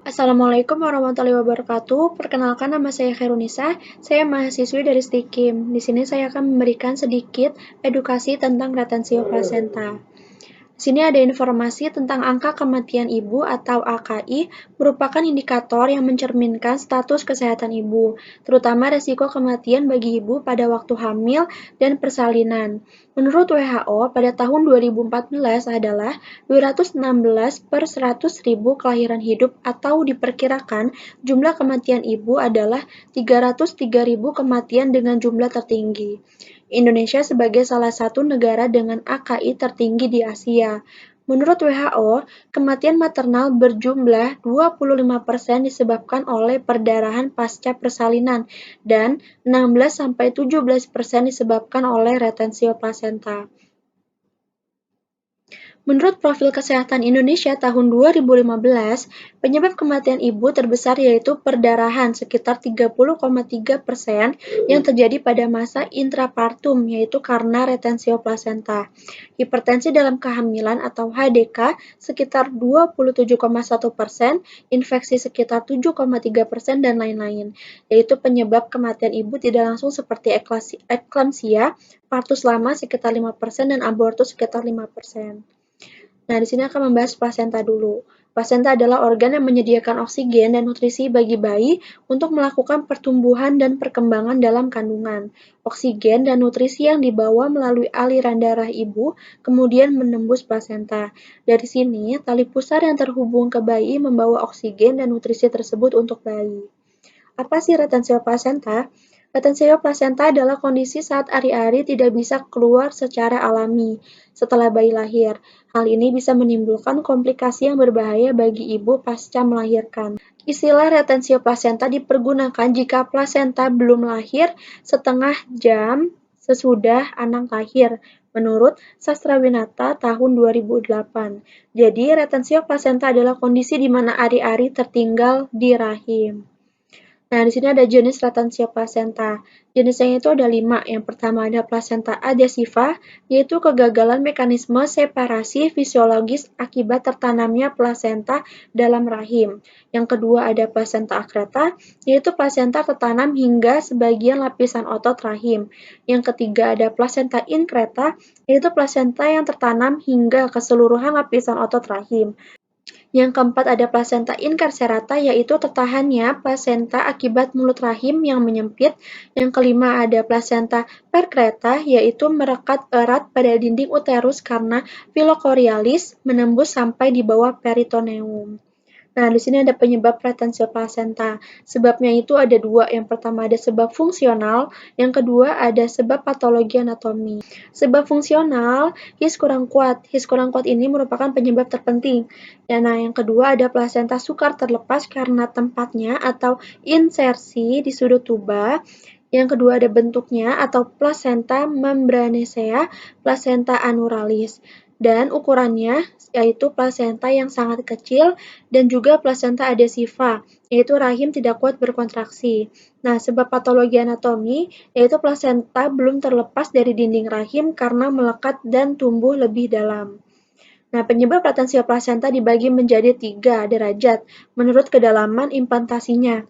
Assalamualaikum warahmatullahi wabarakatuh. Perkenalkan nama saya Khairunisa. Saya mahasiswi dari STIKIM. Di sini saya akan memberikan sedikit edukasi tentang retensio plasenta. Sini ada informasi tentang angka kematian ibu atau AKI merupakan indikator yang mencerminkan status kesehatan ibu, terutama resiko kematian bagi ibu pada waktu hamil dan persalinan. Menurut WHO, pada tahun 2014 adalah 216 per 100.000 kelahiran hidup atau diperkirakan jumlah kematian ibu adalah 303.000 kematian dengan jumlah tertinggi. Indonesia sebagai salah satu negara dengan AKI tertinggi di Asia. Menurut WHO, kematian maternal berjumlah 25% disebabkan oleh perdarahan pasca persalinan dan 16-17% disebabkan oleh retensio plasenta. Menurut Profil Kesehatan Indonesia tahun 2015, penyebab kematian ibu terbesar yaitu perdarahan sekitar 30,3% yang terjadi pada masa intrapartum yaitu karena retensio plasenta. Hipertensi dalam kehamilan atau HDK sekitar 27,1%, infeksi sekitar 7,3% dan lain-lain. Yaitu penyebab kematian ibu tidak langsung seperti eklamsia, partus lama sekitar 5% dan abortus sekitar 5%. Nah, di sini akan membahas plasenta dulu. Plasenta adalah organ yang menyediakan oksigen dan nutrisi bagi bayi untuk melakukan pertumbuhan dan perkembangan dalam kandungan. Oksigen dan nutrisi yang dibawa melalui aliran darah ibu kemudian menembus plasenta. Dari sini, tali pusar yang terhubung ke bayi membawa oksigen dan nutrisi tersebut untuk bayi. Apa sih retensio plasenta? Retensio plasenta adalah kondisi saat ari-ari tidak bisa keluar secara alami setelah bayi lahir. Hal ini bisa menimbulkan komplikasi yang berbahaya bagi ibu pasca melahirkan. Istilah retensio plasenta dipergunakan jika plasenta belum lahir setengah jam sesudah anak lahir, menurut Sastrawinata tahun 2008. Jadi, retensio plasenta adalah kondisi di mana ari-ari tertinggal di rahim. Nah, di sini ada jenis retensio plasenta. Jenisnya itu ada 5. Yang pertama ada plasenta adhesiva, yaitu kegagalan mekanisme separasi fisiologis akibat tertanamnya plasenta dalam rahim. Yang kedua ada plasenta akreta, yaitu plasenta tertanam hingga sebagian lapisan otot rahim. Yang ketiga ada plasenta inkreta, yaitu plasenta yang tertanam hingga keseluruhan lapisan otot rahim. Yang keempat ada plasenta incarcerata, yaitu tertahannya plasenta akibat mulut rahim yang menyempit. Yang kelima ada plasenta percreta, yaitu merekat erat pada dinding uterus karena filocorialis menembus sampai di bawah peritoneum. Nah, di sini ada penyebab retensio plasenta. Sebabnya itu ada 2. Yang pertama ada sebab fungsional, yang kedua ada sebab patologi anatomi. Sebab fungsional, his kurang kuat. His kurang kuat ini merupakan penyebab terpenting. Ya, nah, yang kedua ada plasenta sukar terlepas karena tempatnya atau insersi di sudut tuba. Yang kedua ada bentuknya atau plasenta membranacea, plasenta anuralis. Dan ukurannya yaitu plasenta yang sangat kecil dan juga plasenta adhesiva, yaitu rahim tidak kuat berkontraksi. Nah, sebab patologi anatomi yaitu plasenta belum terlepas dari dinding rahim karena melekat dan tumbuh lebih dalam. Nah, penyebab retensio plasenta dibagi menjadi 3 derajat menurut kedalaman implantasinya.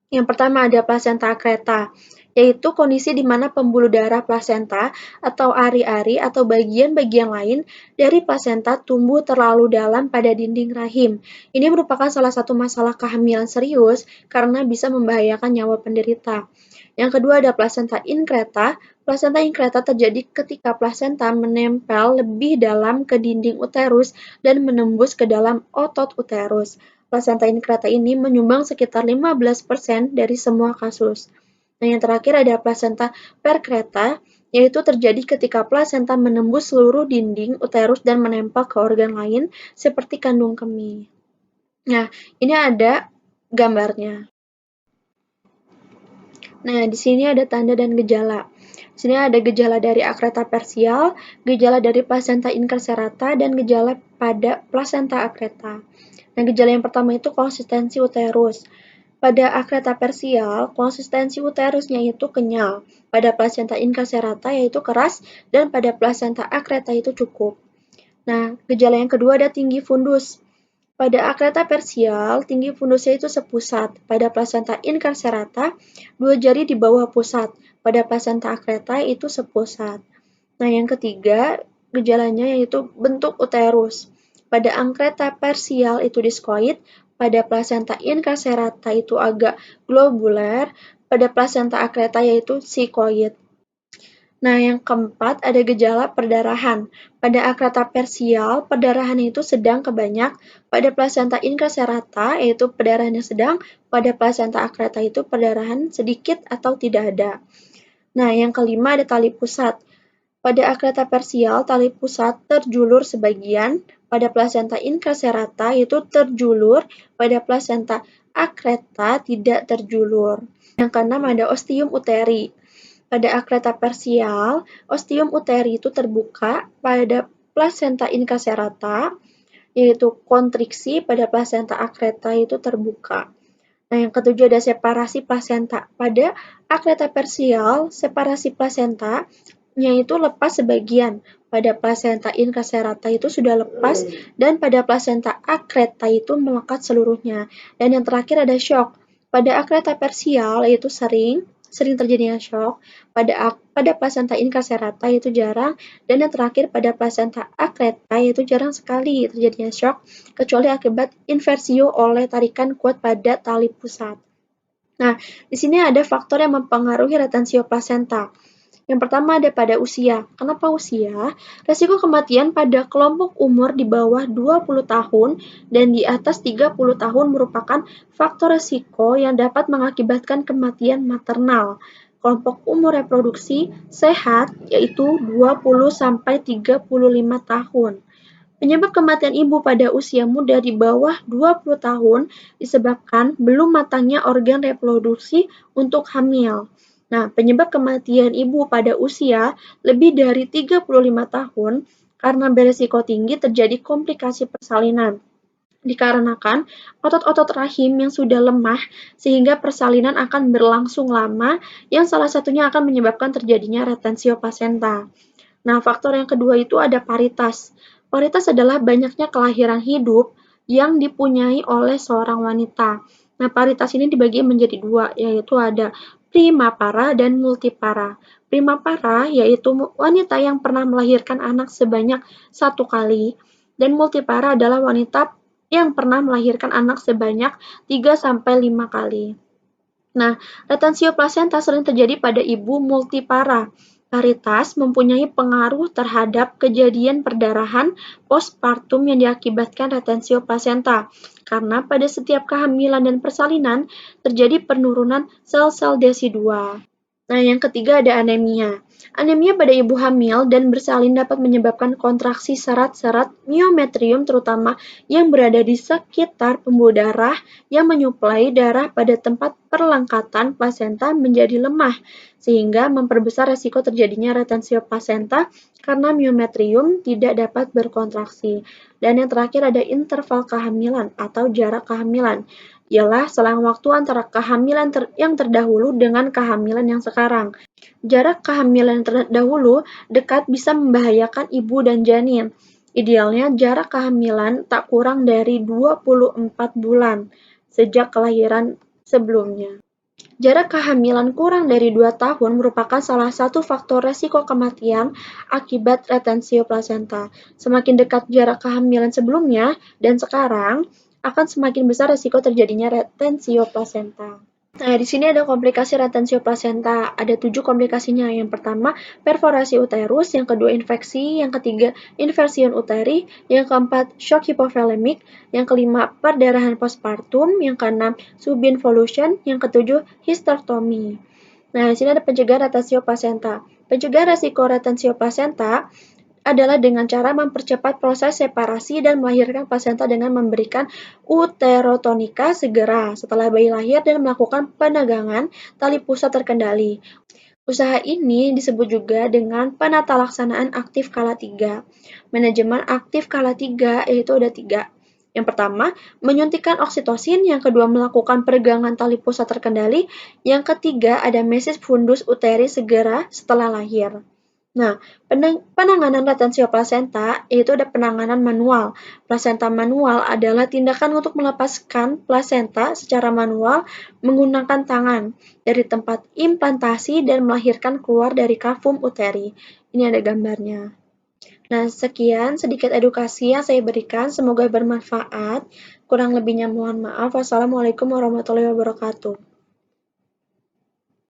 Yang pertama ada plasenta akreta, yaitu kondisi di mana pembuluh darah plasenta atau ari-ari atau bagian-bagian lain dari plasenta tumbuh terlalu dalam pada dinding rahim. Ini merupakan salah satu masalah kehamilan serius karena bisa membahayakan nyawa penderita. Yang kedua ada plasenta inkreta. Plasenta inkreta terjadi ketika plasenta menempel lebih dalam ke dinding uterus dan menembus ke dalam otot uterus. Plasenta inkreta ini menyumbang sekitar 15% dari semua kasus. Nah, yang terakhir ada plasenta percreta, yaitu terjadi ketika plasenta menembus seluruh dinding uterus dan menempel ke organ lain seperti kandung kemih. Nah, ini ada gambarnya. Nah, di sini ada tanda dan gejala. Di sini ada gejala dari akreta persial, gejala dari plasenta incarcerata, dan gejala pada plasenta akreta. Nah, gejala yang pertama itu konsistensi uterus. Pada akreta persial, konsistensi uterusnya itu kenyal. Pada plasenta incarcerata yaitu keras, dan pada plasenta akreta itu cukup. Nah, gejala yang kedua ada tinggi fundus. Pada akreta persial, tinggi fundusnya itu sepusat. Pada plasenta incarcerata, 2 jari di bawah pusat. Pada plasenta akreta itu sepusat. Nah, yang ketiga, gejalanya yaitu bentuk uterus. Pada akreta persial itu diskoid, pada plasenta incarcerata itu agak globuler, pada plasenta akreta yaitu sikoid. Nah, yang keempat ada gejala perdarahan. Pada akreta persial, perdarahan itu sedang ke banyak. Pada plasenta incarcerata, yaitu perdarahannya sedang. Pada plasenta akreta itu perdarahan sedikit atau tidak ada. Nah, yang kelima ada tali pusat. Pada akreta persial, tali pusat terjulur sebagian. Pada plasenta incarcerata itu terjulur. Pada plasenta akreta tidak terjulur. Yang keenam ada ostium uteri. Pada akreta persial, ostium uteri itu terbuka. Pada plasenta incarcerata, yaitu kontriksi. Pada plasenta akreta itu terbuka. Nah, yang ketujuh ada separasi plasenta. Pada akreta persial, separasi plasenta-nya itu lepas sebagian. Pada plasenta incarcerata itu sudah lepas, dan pada plasenta akreta itu melekat seluruhnya. Dan yang terakhir ada shock. Pada akreta persial yaitu sering terjadinya shock. Pada plasenta incarcerata itu jarang, dan yang terakhir pada plasenta akreta yaitu jarang sekali terjadinya shock, kecuali akibat inversio oleh tarikan kuat pada tali pusat. Nah, di sini ada faktor yang mempengaruhi retensio plasenta. Yang pertama ada pada usia. Kenapa usia? Resiko kematian pada kelompok umur di bawah 20 tahun dan di atas 30 tahun merupakan faktor resiko yang dapat mengakibatkan kematian maternal. Kelompok umur reproduksi sehat yaitu 20-35 tahun. Penyebab kematian ibu pada usia muda di bawah 20 tahun disebabkan belum matangnya organ reproduksi untuk hamil. Nah, penyebab kematian ibu pada usia lebih dari 35 tahun karena beresiko tinggi terjadi komplikasi persalinan. Dikarenakan otot-otot rahim yang sudah lemah sehingga persalinan akan berlangsung lama yang salah satunya akan menyebabkan terjadinya retensio plasenta. Nah, faktor yang kedua itu ada paritas. Paritas adalah banyaknya kelahiran hidup yang dipunyai oleh seorang wanita. Nah, paritas ini dibagi menjadi dua, yaitu ada primapara dan multipara. Primapara yaitu wanita yang pernah melahirkan anak sebanyak 1 kali, dan multipara adalah wanita yang pernah melahirkan anak sebanyak 3-5 kali. Nah, retensio plasenta sering terjadi pada ibu multipara. Paritas mempunyai pengaruh terhadap kejadian perdarahan postpartum yang diakibatkan retensio plasenta, karena pada setiap kehamilan dan persalinan terjadi penurunan sel-sel desidua. Nah, yang ketiga ada anemia. Anemia pada ibu hamil dan bersalin dapat menyebabkan kontraksi serat-serat miometrium terutama yang berada di sekitar pembuluh darah yang menyuplai darah pada tempat perlengkatan plasenta menjadi lemah, sehingga memperbesar resiko terjadinya retensio plasenta karena miometrium tidak dapat berkontraksi. Dan yang terakhir ada interval kehamilan atau jarak kehamilan, ialah selang waktu antara kehamilan yang terdahulu dengan kehamilan yang sekarang. Jarak kehamilan terdahulu dekat bisa membahayakan ibu dan janin. Idealnya jarak kehamilan tak kurang dari 24 bulan sejak kelahiran sebelumnya. Jarak kehamilan kurang dari 2 tahun merupakan salah satu faktor resiko kematian akibat retensio plasenta. Semakin dekat jarak kehamilan sebelumnya dan sekarang, akan semakin besar resiko terjadinya retensio plasenta. Nah, di sini ada komplikasi retensio plasenta. Ada 7 komplikasinya. Yang pertama, perforasi uterus. Yang kedua, infeksi. Yang ketiga, inversion uteri. Yang keempat, shock hipovolemik. Yang kelima, perdarahan postpartum. Yang keenam, subinvolution. Yang ketujuh, hysterectomy. Nah, di sini ada pencegahan retensio plasenta. Pencegahan resiko retensio plasenta adalah dengan cara mempercepat proses separasi dan melahirkan plasenta dengan memberikan uterotonika segera setelah bayi lahir dan melakukan penegangan tali pusat terkendali. Usaha ini disebut juga dengan penata laksanaan aktif skala 3. Manajemen aktif skala 3 yaitu ada 3. Yang pertama, menyuntikkan oksitosin. Yang kedua, melakukan peregangan tali pusat terkendali. Yang ketiga, ada mesis fundus uteri segera setelah lahir. Nah, penanganan retensi plasenta itu ada penanganan manual. Plasenta manual adalah tindakan untuk melepaskan plasenta secara manual menggunakan tangan dari tempat implantasi dan melahirkan keluar dari kafum uteri. Ini ada gambarnya. Nah, sekian sedikit edukasi yang saya berikan. Semoga bermanfaat. Kurang lebihnya mohon maaf. Wassalamualaikum warahmatullahi wabarakatuh.